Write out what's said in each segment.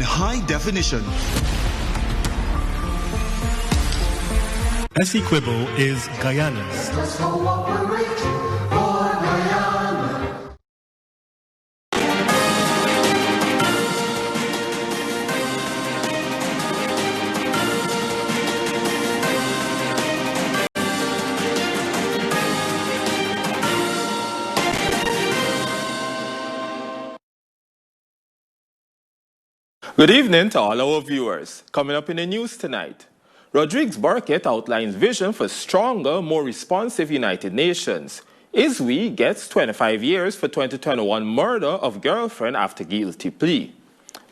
high definition. Essequibo is Guyana's. Let's cooperate for Guyana. Good evening to all our viewers. Coming up in the news tonight, Rodrigues Burkett outlines vision for stronger, more responsive United Nations. ISWE gets 25 years for 2021 murder of girlfriend after guilty plea.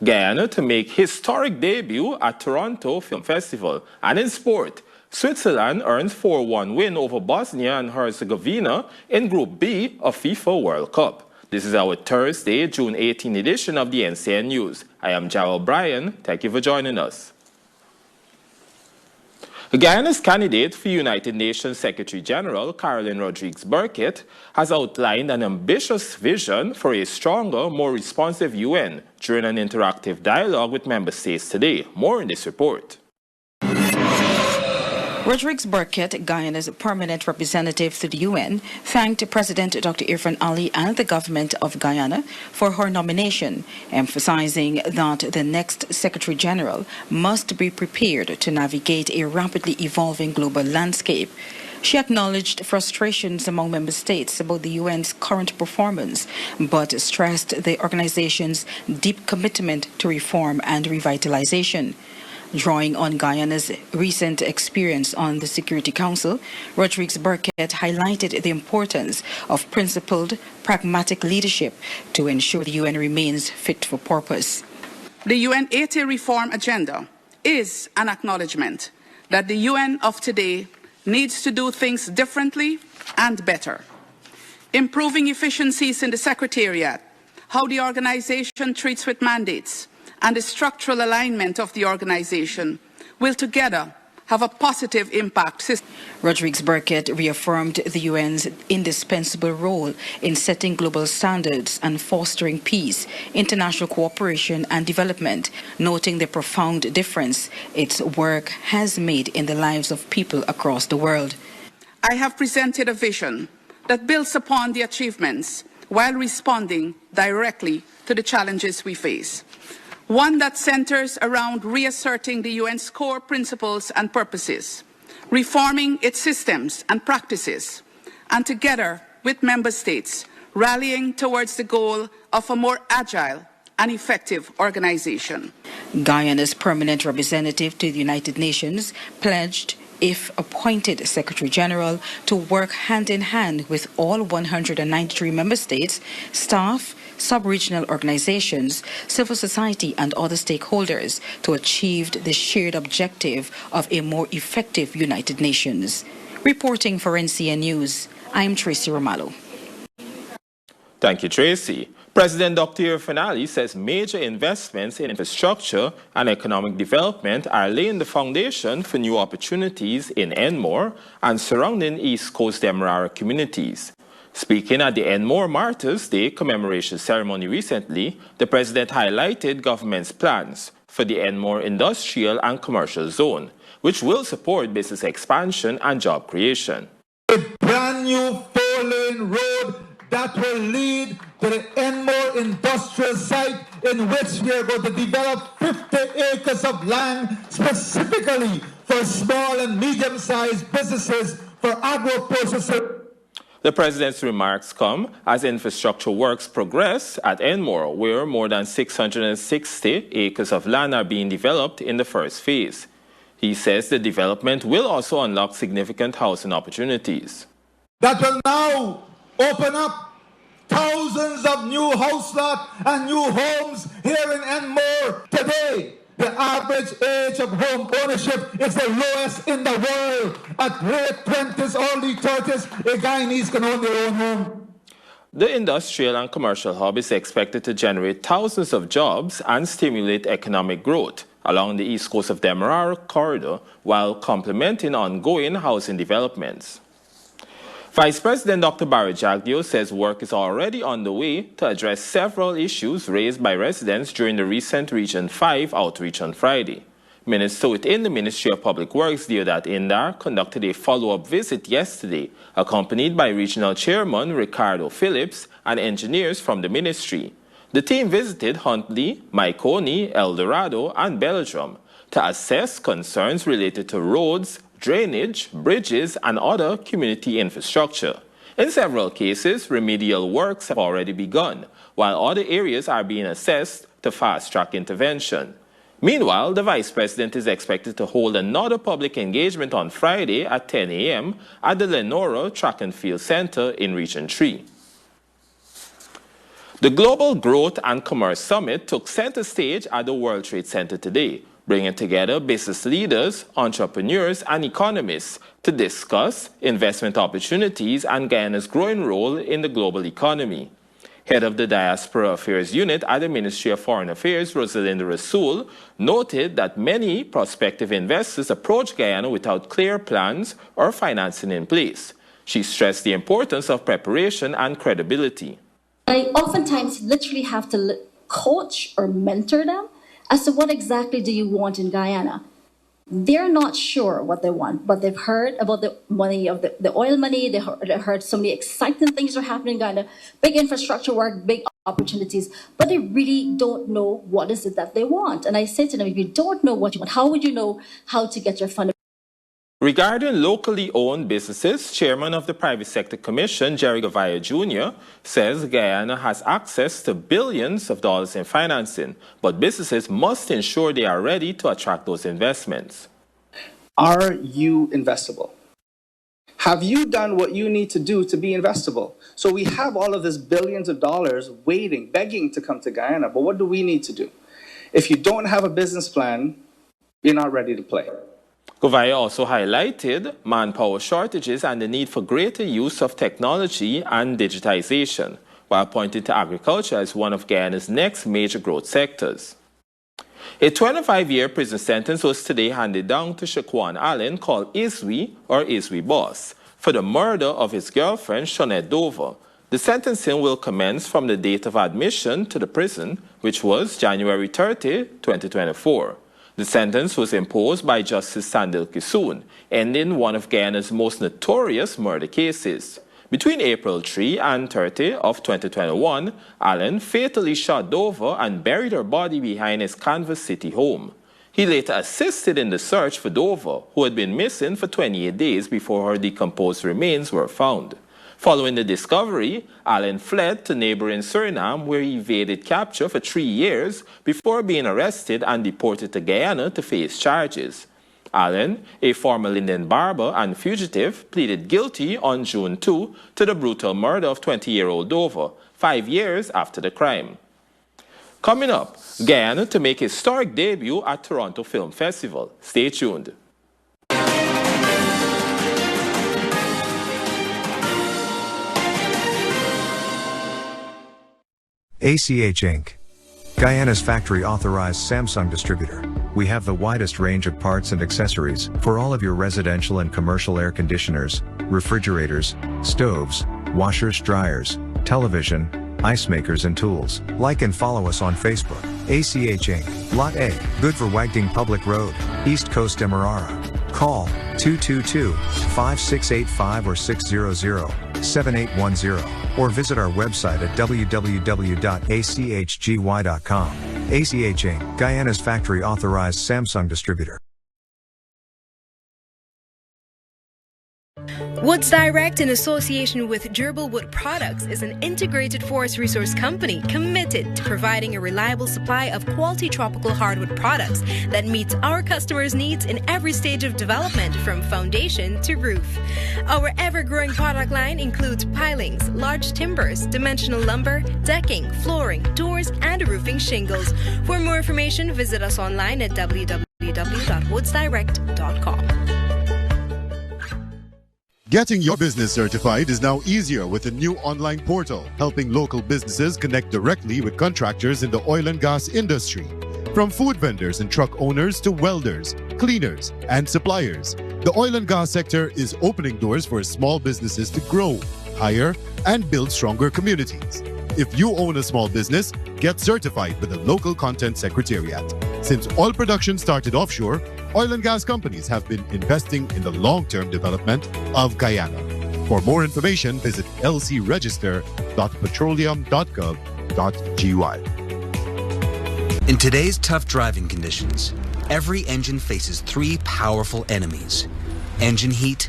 Guyana to make historic debut at Toronto Film Festival. And in sport, Switzerland earns 4-1 win over Bosnia and Herzegovina in Group B of FIFA World Cup. This is our Thursday, June 18 edition of the NCN News. I am Gerald Bryan. Thank you for joining us. Guyana's candidate for United Nations Secretary General, Caroline Rodrigues Burkett, has outlined an ambitious vision for a stronger, more responsive UN during an interactive dialogue with member states today. More in this report. Rodrigues Burkett, Guyana's permanent representative to the UN, thanked President Dr. Irfan Ali and the government of Guyana for her nomination, emphasizing that the next Secretary General must be prepared to navigate a rapidly evolving global landscape. She acknowledged frustrations among member states about the UN's current performance, but stressed the organization's deep commitment to reform and revitalization. Drawing on Guyana's recent experience on the Security Council, Rodrigues Burkett highlighted the importance of principled, pragmatic leadership to ensure the UN remains fit for purpose. The UN 80 reform agenda is an acknowledgement that the UN of today needs to do things differently and better. Improving efficiencies in the Secretariat, how the organization treats with mandates, and the structural alignment of the organization will together have a positive impact. Rodrigues Burkett reaffirmed the UN's indispensable role in setting global standards and fostering peace, international cooperation and development, noting the profound difference its work has made in the lives of people across the world. I have presented a vision that builds upon the achievements while responding directly to the challenges we face. One that centers around reasserting the UN's core principles and purposes, reforming its systems and practices, and together with member states, rallying towards the goal of a more agile and effective organization. Guyana's permanent representative to the United Nations pledged, if appointed Secretary General, to work hand in hand with all 193 member states, staff, sub-regional organizations, civil society and other stakeholders to achieve the shared objective of a more effective United Nations. Reporting for NCN News, I am Tracy Romalo. Thank you, Tracy. President Dr. Irfan Ali says major investments in infrastructure and economic development are laying the foundation for new opportunities in Enmore and surrounding East Coast Demerara communities. Speaking at the Enmore Martyrs' Day commemoration ceremony recently, the president highlighted government's plans for the Enmore Industrial and Commercial Zone, which will support business expansion and job creation. A brand new four-lane road that will lead to the Enmore Industrial Site, in which we are going to develop 50 acres of land specifically for small and medium-sized businesses for agro-processing. The president's remarks come as infrastructure works progress at Enmore, where more than 660 acres of land are being developed in the first phase. He says the development will also unlock significant housing opportunities. That will now open up thousands of new house lots and new homes here in Enmore. Today, the average age of home ownership is the lowest in the world. At late 20s, early 30s, a Guyanese can own their own home. The industrial and commercial hub is expected to generate thousands of jobs and stimulate economic growth along the east coast of Demerara corridor while complementing ongoing housing developments. Vice President Dr. Barry Jagdeo says work is already underway to address several issues raised by residents during the recent Region 5 outreach on Friday. Minister within the Ministry of Public Works, Deodat Indar, conducted a follow-up visit yesterday, accompanied by Regional Chairman Ricardo Phillips and engineers from the ministry. The team visited Huntley, Maikoni, El Dorado, and Belgium to assess concerns related to roads, drainage, bridges, and other community infrastructure. In several cases, remedial works have already begun, while other areas are being assessed to fast-track intervention. Meanwhile, the Vice President is expected to hold another public engagement on Friday at 10 a.m. at the Lenora Track and Field Center in Region 3. The Global Growth and Commerce Summit took center stage at the World Trade Center today, bringing together business leaders, entrepreneurs, and economists to discuss investment opportunities and Guyana's growing role in the global economy. Head of the Diaspora Affairs Unit at the Ministry of Foreign Affairs, Rosalinda Rasool, noted that many prospective investors approach Guyana without clear plans or financing in place. She stressed the importance of preparation and credibility. I oftentimes literally have to coach or mentor them as to what exactly do you want in Guyana. They're not sure what they want, but they've heard about the money of the oil money. They heard so many exciting things are happening in Guyana, big infrastructure work, big opportunities, but they really don't know what is it that they want. And I say to them, if you don't know what you want, how would you know how to get your funding? Regarding locally owned businesses, Chairman of the Private Sector Commission, Jerry Gavaya Jr., says Guyana has access to billions of dollars in financing, but businesses must ensure they are ready to attract those investments. Are you investable? Have you done what you need to do to be investable? So we have all of this billions of dollars waiting, begging to come to Guyana, but what do we need to do? If you don't have a business plan, you're not ready to play. Gavaya also highlighted manpower shortages and the need for greater use of technology and digitization, while pointing to agriculture as one of Guyana's next major growth sectors. A 25-year prison sentence was today handed down to Shaquan Allen, called Iswi or Iswi Boss, for the murder of his girlfriend, Shonette Dover. The sentencing will commence from the date of admission to the prison, which was January 30, 2024. The sentence was imposed by Justice Sandil Kisoon, ending one of Guyana's most notorious murder cases. Between April 3 and 30 of 2021, Allen fatally shot Dover and buried her body behind his Canvas City home. He later assisted in the search for Dover, who had been missing for 28 days before her decomposed remains were found. Following the discovery, Allen fled to neighboring Suriname, where he evaded capture for 3 years before being arrested and deported to Guyana to face charges. Allen, a former Linden barber and fugitive, pleaded guilty on June 2 to the brutal murder of 20-year-old Dover, 5 years after the crime. Coming up, Guyana to make historic debut at Toronto Film Festival. Stay tuned. ACH Inc. Guyana's factory-authorized Samsung distributor. We have the widest range of parts and accessories for all of your residential and commercial air conditioners, refrigerators, stoves, washers, dryers, television, ice makers and tools. Like and follow us on Facebook. ACH Inc. Lot A, Good for Wagding Public Road, East Coast Demerara. Call 222-5685 or 600-7810 or visit our website at www.achgy.com. ACH Inc., Guyana's factory authorized Samsung distributor. Woods Direct, in association with Gerbil Wood Products, is an integrated forest resource company committed to providing a reliable supply of quality tropical hardwood products that meets our customers' needs in every stage of development, from foundation to roof. Our ever-growing product line includes pilings, large timbers, dimensional lumber, decking, flooring, doors, and roofing shingles. For more information, visit us online at www.woodsdirect.com. Getting your business certified is now easier with a new online portal, helping local businesses connect directly with contractors in the oil and gas industry. From food vendors and truck owners to welders, cleaners, and suppliers, the oil and gas sector is opening doors for small businesses to grow, hire, and build stronger communities. If you own a small business, get certified with the local content secretariat. Since oil production started offshore, oil and gas companies have been investing in the long-term development of Guyana. For more information, visit lcregister.petroleum.gov.gy. In today's tough driving conditions, every engine faces three powerful enemies: engine heat,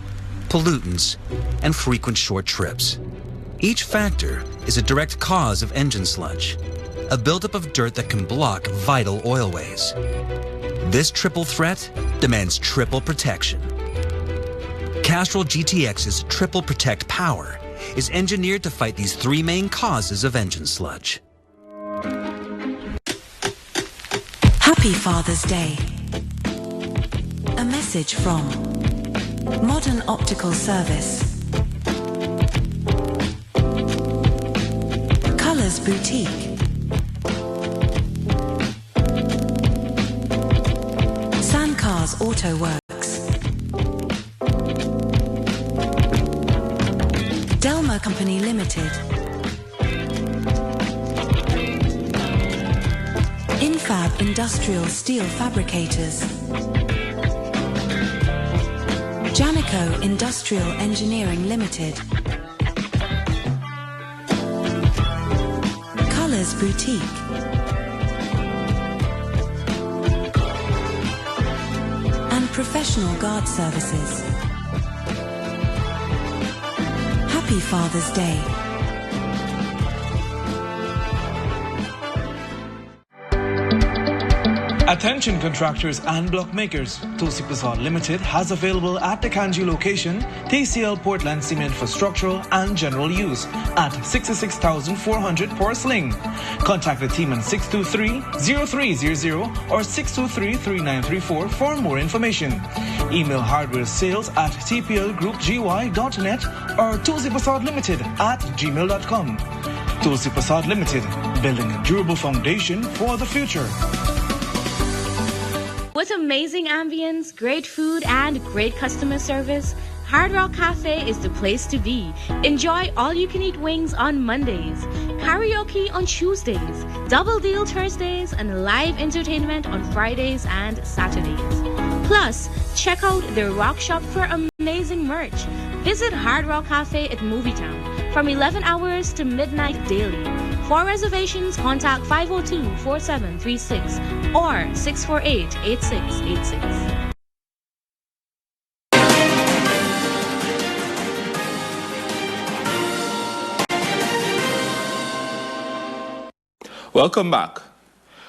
pollutants, and frequent short trips. Each factor is a direct cause of engine sludge, a buildup of dirt that can block vital oilways. This triple threat demands triple protection. Castrol GTX's Triple Protect Power is engineered to fight these three main causes of engine sludge. Happy Father's Day. A message from Modern Optical Service, Colors Boutique, Sandcars Auto Works, Delma Company Limited, Infab Industrial Steel Fabricators, Janico Industrial Engineering Limited, Colors Boutique, and Professional Guard Services. Happy Father's Day. Attention contractors and block makers. Tulsi Prasad Limited has available at the Kanji location TCL Portland cement for structural and general use at 66,400 per sling. Contact the team on 623-0300 or 623-3934 for more information. Email hardware sales at tplgroupgy.net or Tulsi Prasad Limited at gmail.com. Tulsi Prasad Limited, building a durable foundation for the future. With amazing ambience, great food, and great customer service, Hard Rock Cafe is the place to be. Enjoy all-you-can-eat wings on Mondays, karaoke on Tuesdays, double deal Thursdays, and live entertainment on Fridays and Saturdays. Plus, check out their rock shop for amazing merch. Visit Hard Rock Cafe at Movietown from 11 hours to midnight daily. For reservations, contact 502-4736 or 648-8686. Welcome back.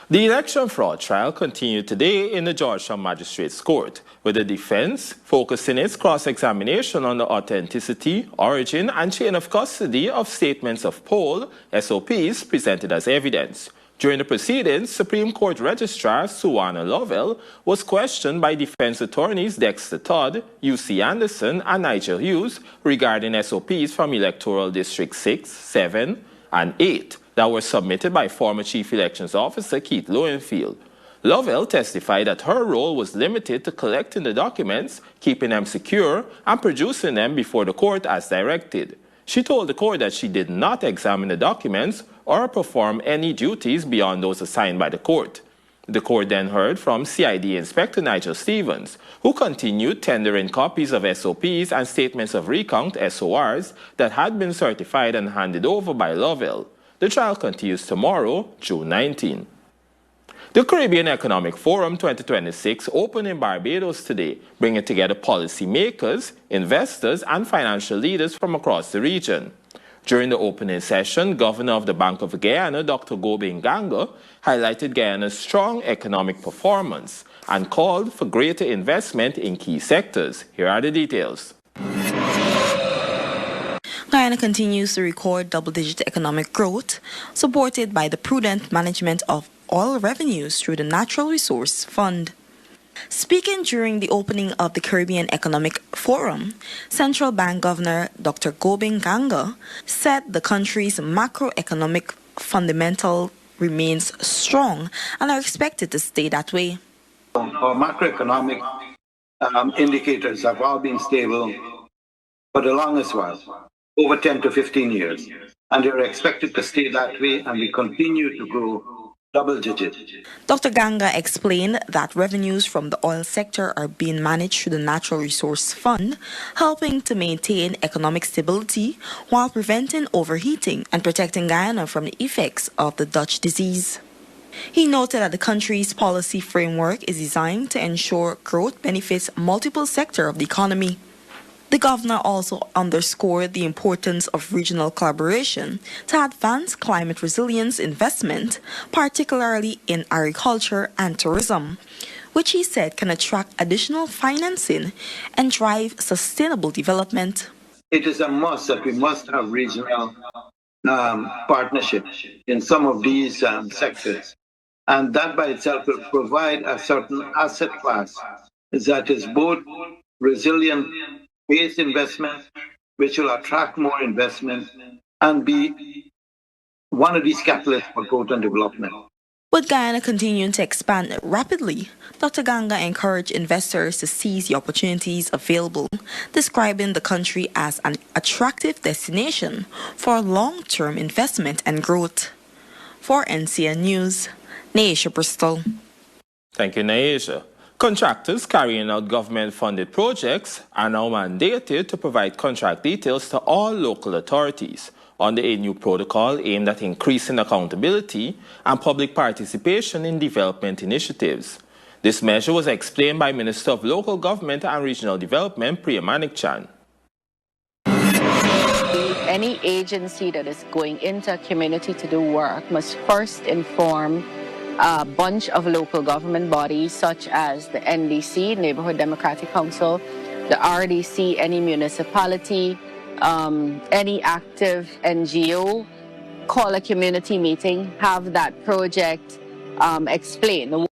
The election fraud trial continued today in the Georgetown Magistrates Court, with the defense focusing its cross-examination on the authenticity, origin, and chain of custody of statements of poll SOPs presented as evidence. During the proceedings, Supreme Court Registrar Suwana Lovell was questioned by defense attorneys Dexter Todd, U.C. Anderson, and Nigel Hughes regarding SOPs from Electoral District 6, 7, and 8 that were submitted by former Chief Elections Officer Keith Lowenfield. Lovell testified that her role was limited to collecting the documents, keeping them secure, and producing them before the court as directed. She told the court that she did not examine the documents or perform any duties beyond those assigned by the court. The court then heard from CID Inspector Nigel Stevens, who continued tendering copies of SOPs and statements of recount SORs that had been certified and handed over by Lovell. The trial continues tomorrow, June 19. The Caribbean Economic Forum 2026 opened in Barbados today, bringing together policymakers, investors, and financial leaders from across the region. During the opening session, Governor of the Bank of Guyana, Dr. Gobin Ganga, highlighted Guyana's strong economic performance and called for greater investment in key sectors. Here are the details. Guyana continues to record double-digit economic growth, supported by the prudent management of oil revenues through the Natural Resource Fund. Speaking during the opening of the Caribbean Economic Forum, Central Bank Governor Dr. Gobin Ganga said the country's macroeconomic fundamental remains strong and are expected to stay that way. Our macroeconomic indicators have all been stable for the longest while, over 10 to 15 years, and they're expected to stay that way, and we continue to grow double-digit. Dr. Ganga explained that revenues from the oil sector are being managed through the Natural Resource Fund, helping to maintain economic stability while preventing overheating and protecting Guyana from the effects of the Dutch disease. He noted that the country's policy framework is designed to ensure growth benefits multiple sectors of the economy. The governor also underscored the importance of regional collaboration to advance climate resilience investment, particularly in agriculture and tourism, which he said can attract additional financing and drive sustainable development. It is a must that we must have regional partnerships in some of these sectors. And that by itself will provide a certain asset class that is both resilient based investment, which will attract more investment and be one of these catalysts for growth and development. With Guyana continuing to expand rapidly, Dr. Ganga encouraged investors to seize the opportunities available, describing the country as an attractive destination for long-term investment and growth. For NCN News, Naisha Bristol. Thank you, Naisha. Contractors carrying out government-funded projects are now mandated to provide contract details to all local authorities under a new protocol aimed at increasing accountability and public participation in development initiatives. This measure was explained by Minister of Local Government and Regional Development, Priya Manikchan. Any agency that is going into a community to do work must first inform a bunch of local government bodies such as the NDC, Neighborhood Democratic Council, the RDC, any municipality, any active NGO, call a community meeting, have that project explained.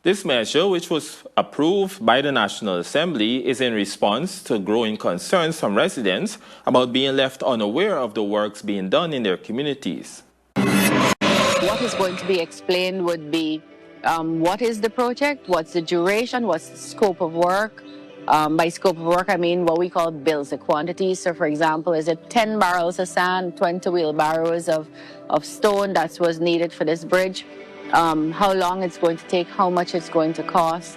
This measure, which was approved by the National Assembly, is in response to growing concerns from residents about being left unaware of the works being done in their communities. What is going to be explained would be what is the project, what's the duration, what's the scope of work. By scope of work, I mean what we call bills, the quantities. So, for example, is it 10 barrels of sand, 20 wheelbarrows of stone that was needed for this bridge? How long it's going to take, how much it's going to cost.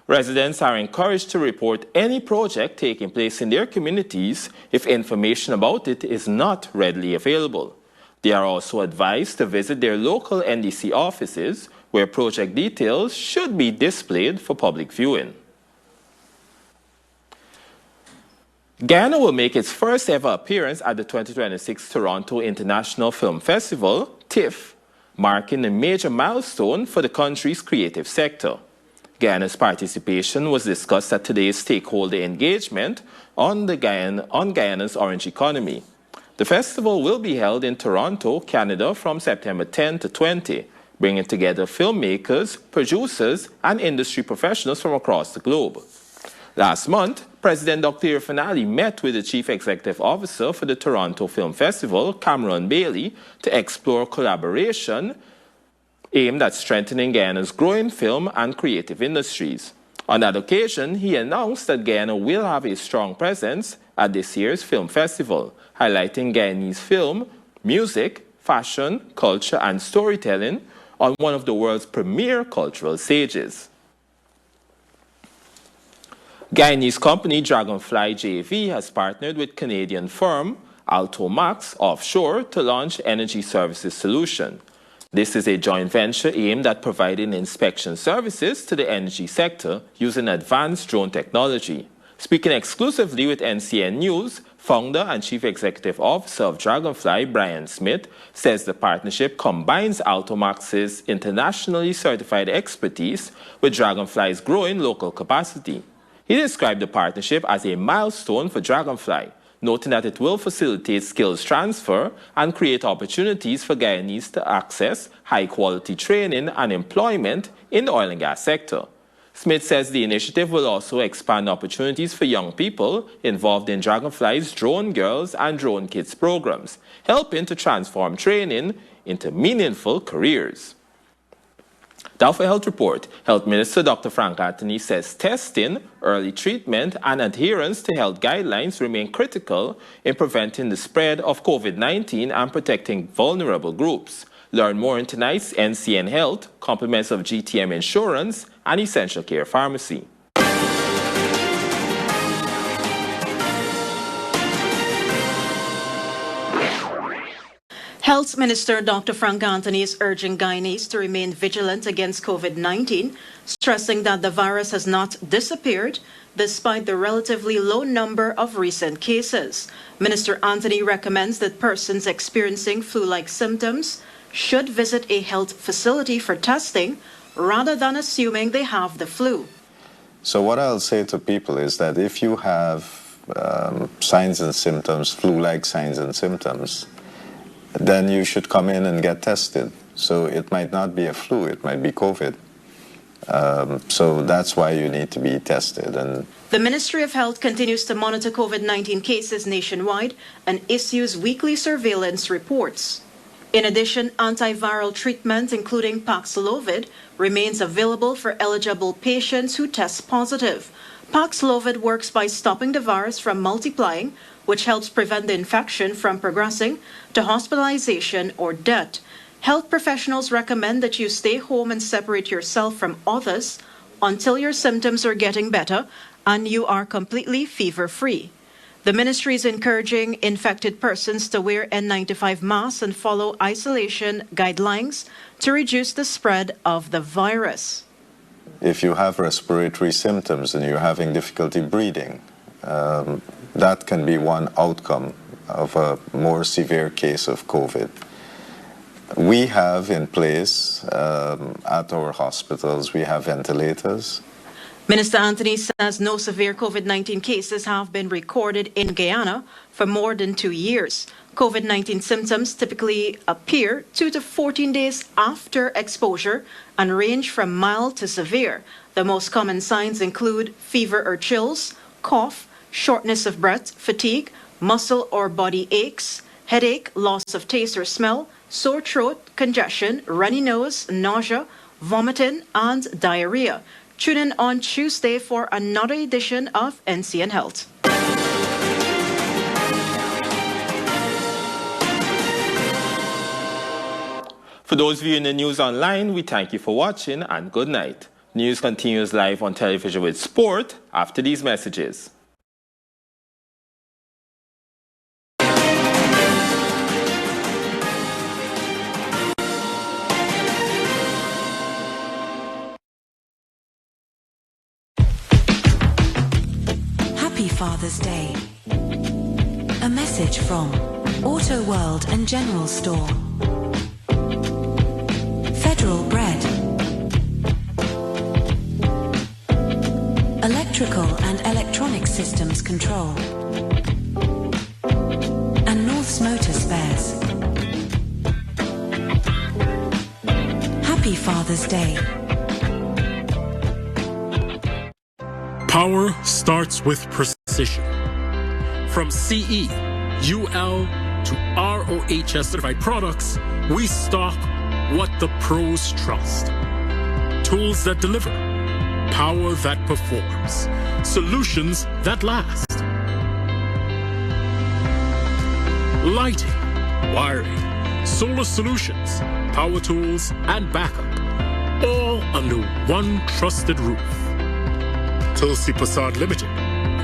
Residents are encouraged to report any project taking place in their communities if information about it is not readily available. They are also advised to visit their local NDC offices where project details should be displayed for public viewing. Guyana will make its first ever appearance at the 2026 Toronto International Film Festival, TIFF, marking a major milestone for the country's creative sector. Guyana's participation was discussed at today's stakeholder engagement on Guyana's orange economy. The festival will be held in Toronto, Canada from September 10 to 20, bringing together filmmakers, producers, and industry professionals from across the globe. Last month, President Dr. Irfaan Ali met with the Chief Executive Officer for the Toronto Film Festival, Cameron Bailey, to explore collaboration aimed at strengthening Guyana's growing film and creative industries. On that occasion, he announced that Guyana will have a strong presence at this year's film festival, highlighting Guyanese film, music, fashion, culture, and storytelling on one of the world's premier cultural stages. Guyanese company Dragonfly JV has partnered with Canadian firm Altomax Offshore to launch energy services solution. This is a joint venture aimed at providing inspection services to the energy sector using advanced drone technology. Speaking exclusively with NCN News, founder and chief executive officer of Dragonfly, Brian Smith, says the partnership combines Altomax's internationally certified expertise with Dragonfly's growing local capacity. He described the partnership as a milestone for Dragonfly, noting that it will facilitate skills transfer and create opportunities for Guyanese to access high-quality training and employment in the oil and gas sector. Smith says the initiative will also expand opportunities for young people involved in Dragonfly's Drone Girls and Drone Kids programs, helping to transform training into meaningful careers. Now for Health Report, Health Minister Dr. Frank Anthony says testing, early treatment, and adherence to health guidelines remain critical in preventing the spread of COVID-19 and protecting vulnerable groups. Learn more in tonight's NCN Health, compliments of GTM Insurance and Essential Care Pharmacy. Health Minister Dr. Frank Anthony is urging Guyanese to remain vigilant against COVID-19, stressing that the virus has not disappeared despite the relatively low number of recent cases. Minister Anthony recommends that persons experiencing flu-like symptoms should visit a health facility for testing rather than assuming they have the flu. So what I'll say to people is that if you have signs and symptoms, flu-like signs and symptoms, then you should come in and get tested. So it might not be a flu, it might be COVID. So that's why you need to be tested. And the Ministry of Health continues to monitor COVID-19 cases nationwide and issues weekly surveillance reports. In addition, antiviral treatment, including Paxlovid, remains available for eligible patients who test positive. Paxlovid works by stopping the virus from multiplying, which helps prevent the infection from progressing to hospitalization or death. Health professionals recommend that you stay home and separate yourself from others until your symptoms are getting better and you are completely fever-free. The ministry is encouraging infected persons to wear N95 masks and follow isolation guidelines to reduce the spread of the virus. if you have respiratory symptoms and you're having difficulty breathing, that can be one outcome of a more severe case of COVID. We have in place at our hospitals, we have ventilators. Minister Anthony says no severe COVID-19 cases have been recorded in Guyana for more than 2 years. COVID-19 symptoms typically appear 2 to 14 days after exposure and range from mild to severe. The most common signs include fever or chills, cough, shortness of breath, fatigue, muscle or body aches, headache, loss of taste or smell, sore throat, congestion, runny nose, nausea, vomiting, and diarrhea. Tune in on Tuesday for another edition of NCN Health. For those viewing the news online, we thank you for watching and good night. News continues live on television with sport after these messages. Happy Father's Day. A message from Auto World and General Store. Federal Bread. Electrical and Electronic Systems Control. And North's Motor Spares. Happy Father's Day. Power starts with precision. From CE, UL to ROHS certified products, we stock what the pros trust. Tools that deliver, power that performs, solutions that last. Lighting, wiring, solar solutions, power tools, and backup, all under one trusted roof. Tulsi Prasad Limited.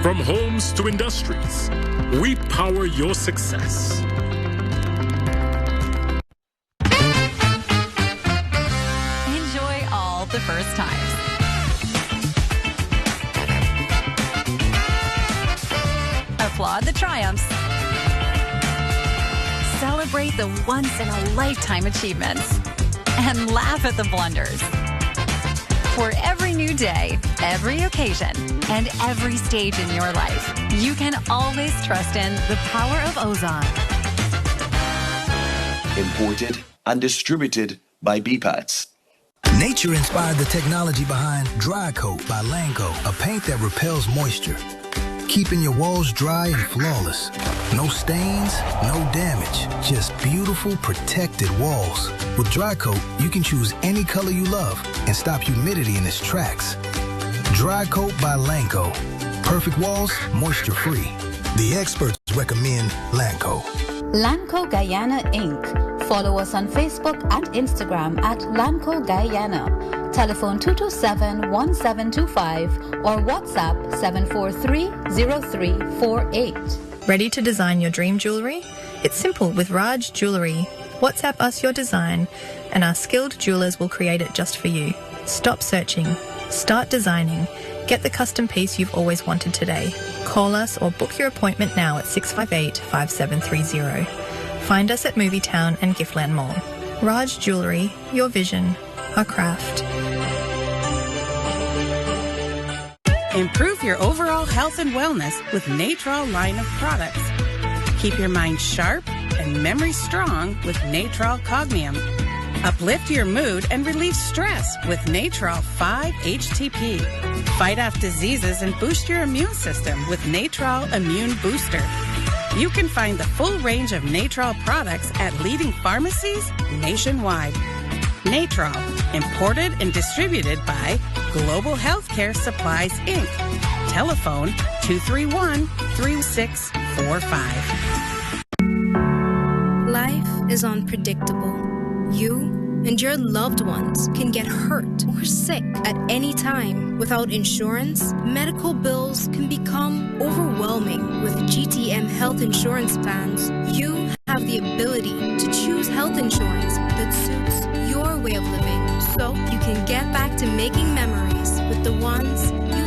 From homes to industries, we power your success. Enjoy all the first times. Applaud the triumphs. Celebrate the once-in-a-lifetime achievements. And laugh at the blunders. For every new day, every occasion, and every stage in your life, you can always trust in the power of Ozone. Imported and distributed by BPATS. Nature inspired the technology behind Dry Coat by Lanco, a paint that repels moisture. keeping your walls dry and flawless. No stains, no damage, just beautiful protected walls. With Dry Coat, you can choose any color you love and stop humidity in its tracks. Dry Coat by Lanco. Perfect walls, moisture free. The experts recommend Lanco. Lanco Guyana Inc. Follow us on Facebook and Instagram at Lanco Guyana. Telephone 227-1725 or WhatsApp 743-0348. Ready to design your dream jewelry? It's simple with Raj Jewelry. WhatsApp us your design and our skilled jewelers will create it just for you. Stop searching. Start designing. Get the custom piece you've always wanted today. Call us or book your appointment now at 658-5730. Find us at Movietown and Giftland Mall. Raj Jewelry, your vision, our craft. Improve your overall health and wellness with Natral line of products. Keep your mind sharp and memory strong with Natral Cognium. Uplift your mood and relieve stress with Natral 5-HTP. Fight off diseases and boost your immune system with Natral Immune Booster. You can find the full range of Natral products at leading pharmacies nationwide. Natral, imported and distributed by Global Healthcare Supplies, Inc. Telephone 231-3645. Life is unpredictable. You and your loved ones can get hurt or sick at any time. Without insurance, medical bills can become overwhelming. With GTM health insurance plans, you have the ability to choose health insurance that suits your way of living, so you can get back to making memories with the ones you